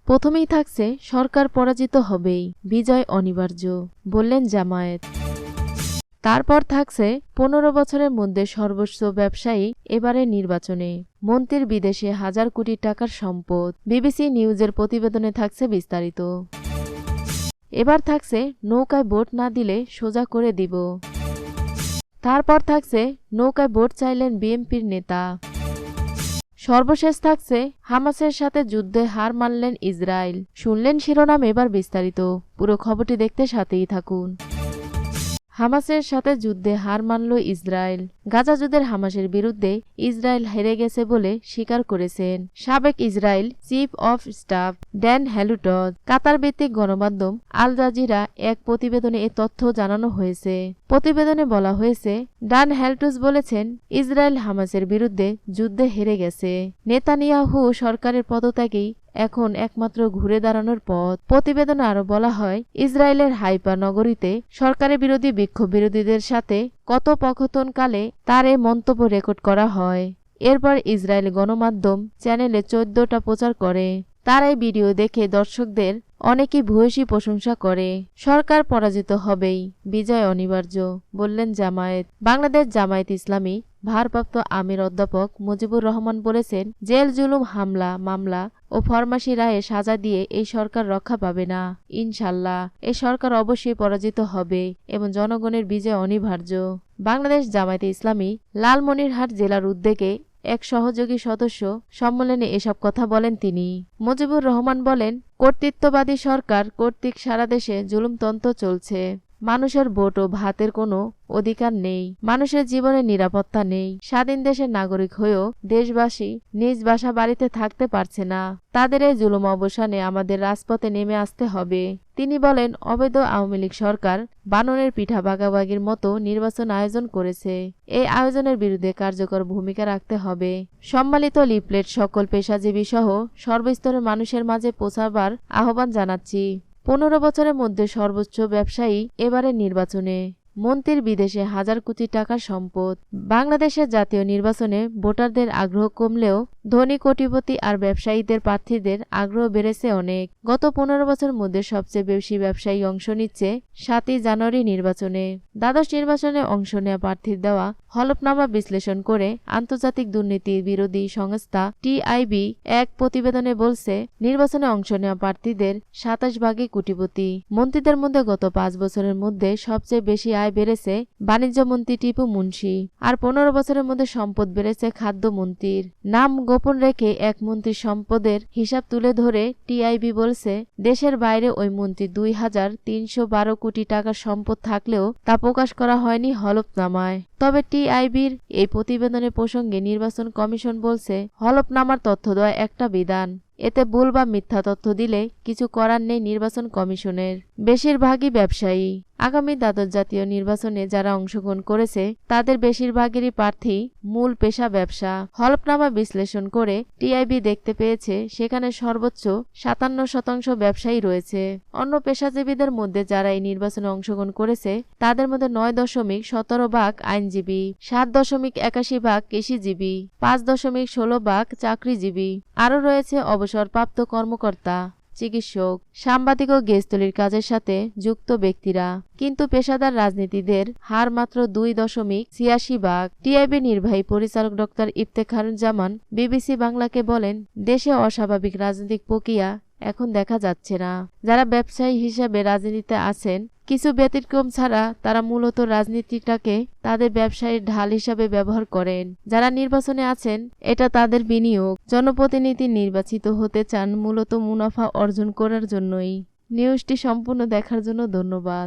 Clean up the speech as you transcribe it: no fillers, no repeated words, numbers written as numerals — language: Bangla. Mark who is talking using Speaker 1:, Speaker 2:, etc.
Speaker 1: প্রথমেই থাকছে সরকার পরাজিত হবেই, বিজয় অনিবার্য, বললেন জামায়াত। তারপর থাকছে 15 বছরের মধ্যে সর্বোচ্চ ব্যবসায়ী এবারের নির্বাচনে, মন্ত্রীর বিদেশে হাজার কোটি টাকার সম্পদ। বিবিসি নিউজের প্রতিবেদনে থাকছে বিস্তারিত। এবার থাকছে নৌকায় ভোট না দিলে সোজা করে দিব। তারপর থাকছে নৌকায় ভোট চাইলেন বিএনপির নেতা। সর্বশেষ থাকছে হামাসের সাথে যুদ্ধে হার মানলেন ইসরায়েল। শুনলেন শিরোনাম, এবার বিস্তারিত। পুরো খবরটি দেখতে সাথেই থাকুন। হামাসের সাথে যুদ্ধে হার মানল ইসরায়েল। গাজা যুদ্ধের হামাসের বিরুদ্ধে ইসরায়েল হেরে গেছে বলে স্বীকার করেছেন সাবেক Israel chief of staff Dan Halutz. Qatar ভিত্তিক গণমাধ্যম আল জাজিরা এক প্রতিবেদনে এ তথ্য জানানো হয়েছে। প্রতিবেদনে বলা হয়েছে, ডান হেলটুজ বলেছেন, ইসরায়েল হামাসের বিরুদ্ধে যুদ্ধে হেরে গেছে। নেতানিয়াহু সরকারের পদত্যাগেই এখন একমাত্র ঘুরে দাঁড়ানোর পথ। প্রতিবেদনে আরও বলা হয়, ইসরায়েলের হাইফা নগরীতে সরকারের বিরোধী বিক্ষোভ বিরোধীদের সাথে কথোপকথনকালে তার এ মন্তব্য রেকর্ড করা হয়। এরপর ইসরায়েল গণমাধ্যম চ্যানেলে 14টা প্রচার করে। তার এই ভিডিও দেখে দর্শকদের অনেকেই ভূয়সী প্রশংসা করে। সরকার পরাজিত হবেই, বিজয় অনিবার্য, বললেন জামায়াত। বাংলাদেশ জামায়াত ইসলামী ভারপ্রাপ্ত আমির অধ্যাপক মুজিবুর রহমান বলেছেন, জেল জুলুম হামলা মামলা ও ফরমাশি রায়ে সাজা দিয়ে এই সরকার রক্ষা পাবে না। ইনশাল্লাহ এই সরকার অবশ্যই পরাজিত হবে এবং জনগণের বিজয় অনিবার্য। বাংলাদেশ জামায়াতে ইসলামী লালমনিরহাট জেলার উদ্যোগে এক সহযোগী সদস্য সম্মেলনে এসব কথা বলেন তিনি। মুজিবুর রহমান বলেন, কর্তৃত্ববাদী সরকার কর্তৃক সারা দেশে জুলুমতন্ত্র চলছে। মানুষের ভোট ও ভাতের কোনো অধিকার নেই, মানুষের জীবনের নিরাপত্তা নেই। স্বাধীন দেশের নাগরিক হয়েও দেশবাসী নিজ বাসা বাড়িতে থাকতে পারছে না। তাদের এই জুলুম অবসানে আমাদের রাজপথে নেমে আসতে হবে। তিনি বলেন, অবৈধ আওয়ামী লীগ সরকার বানরের পিঠা ভাগাভাগির মতো নির্বাচন আয়োজন করেছে। এই আয়োজনের বিরুদ্ধে কার্যকর ভূমিকা রাখতে হবে। সম্মিলিত লিফলেট সকল পেশাজীবী সহ সর্বস্তরের মানুষের মাঝে পৌঁছাবার আহ্বান জানাচ্ছি। 15 বছরের মধ্যে সর্বোচ্চ ব্যবসায়ী এবারের নির্বাচনে, মন্ত্রীর বিদেশে হাজার কোটি টাকার সম্পদ। বাংলাদেশের জাতীয় নির্বাচনে ভোটারদের আগ্রহ কমলেও ধনী কোটিপতি আর ব্যবসায়ীদের প্রার্থীদের আগ্রহ বেড়েছে অনেক। গত 15 বছরের মধ্যে সবচেয়ে বেশি ব্যবসায়ী অংশ নিচ্ছে 7ই জানুয়ারি নির্বাচনে। দ্বাদশ নির্বাচনে অংশ নেওয়া প্রার্থীর দেওয়া হলফনামা বিশ্লেষণ করে আন্তর্জাতিক দুর্নীতি বিরোধী সংস্থা টিআইবি এক প্রতিবেদনে বলছে, নির্বাচনে অংশ নেওয়া প্রার্থীদের 27 ভাগই কোটিপতি। মন্ত্রীদের মধ্যে গত 5 বছরের মধ্যে সবচেয়ে বেশি আয় বেড়েছে বাণিজ্যমন্ত্রী টিপু মুন্সি, আর 15 বছরের মধ্যে সম্পদ বেড়েছে খাদ্যমন্ত্রীর। নাম গোপন রেখে এক মন্ত্রীর সম্পদের হিসাব তুলে ধরে টিআইবি বলছে, দেশের বাইরে ওই মন্ত্রী 2312 কোটি টাকার সম্পদ থাকলেও তা প্রকাশ করা হয়নি হলফনামায়। তবে টিআইবির এই প্রতিবেদনের প্রসঙ্গে নির্বাচন কমিশন বলছে, হলফনামার তথ্য দেওয়া একটা বিধান, এতে ভুল বা মিথ্যা তথ্য দিলে কিছু করার নেই নির্বাচন কমিশনের। বেশিরভাগই ব্যবসায়ী। আগামী দ্বাদশ জাতীয় নির্বাচনে যারা অংশগ্রহণ করেছে তাদের বেশিরভাগেরই প্রার্থী মূল পেশা ব্যবসা। হলফনামা বিশ্লেষণ করে টিআইবি দেখতে পেয়েছে, সেখানে সর্বোচ্চ 57% ব্যবসায়ী রয়েছে। অন্য পেশাজীবীদের মধ্যে যারা এই নির্বাচনে অংশগ্রহণ করেছে তাদের মধ্যে 9.17 ভাগ আইনজীবী, 7.81 ভাগ কৃষিজীবী, 5.16 ভাগ চাকরিজীবী। আরও রয়েছে অবসরপ্রাপ্ত কর্মকর্তা, চিকিৎসক, সাংবাদিক ও গেজতলির কাজের সাথে যুক্ত ব্যক্তিরা। কিন্তু পেশাদার রাজনীতিদের হার মাত্র 2.86 ভাগ। টিআইবি নির্বাহী পরিচালক ডক্টর ইফতেখারুজ্জামান বিবিসি বাংলাকে বলেন, দেশে অস্বাভাবিক রাজনৈতিক প্রক্রিয়া এখন দেখা যাচ্ছে না। যারা ব্যবসায়ী হিসেবে রাজনীতিতে আছেন, কিছু ব্যতিক্রম ছাড়া তারা মূলত রাজনীতিটাকে তাদের ব্যবসায়ীর ঢাল হিসাবে ব্যবহার করেন। যারা নির্বাচনে আছেন, এটা তাদের বিনিয়োগ। জনপ্রতিনিধি নির্বাচিত হতে চান মূলত মুনাফা অর্জন করার জন্যই। নিউজটি সম্পূর্ণ দেখার জন্য ধন্যবাদ।